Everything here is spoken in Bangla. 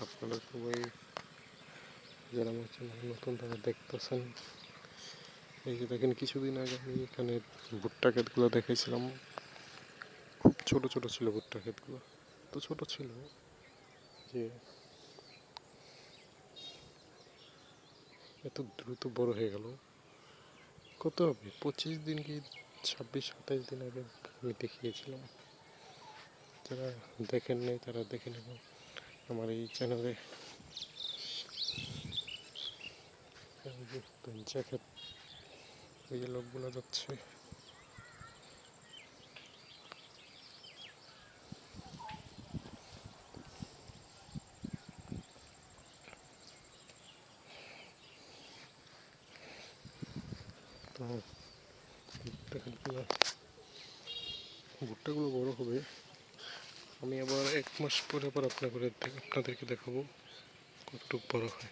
আপনারা সবাই যারা আমার চ্যানেল নতুন তারা দেখতেছেন। এই যে দেখেন, কিছুদিন আগে আমি এখানে ভুট্টা ক্ষেতগুলো দেখেছিলাম। খুব ছোট ছোট ছিল ভুট্টা ক্ষেতগুলো, তো ছোট ছিল যে এত দ্রুত বড় হয়ে গেল। কত হবে, 25 দিন কি 26-27 দিন আগে আমি দেখিয়েছিলাম। যারা দেখেন নাই তারা দেখে নেবেন আমার এই চ্যানেলে। পেঞ্চা ক্ষেত, ওই যে লোকগুলো যাচ্ছে। তো ভুট্টাগুলো বড় হবে। আমি আবার 1 মাস পরে আবার আপনাদেরকে দেখাবো কতটুকু বড় হয়।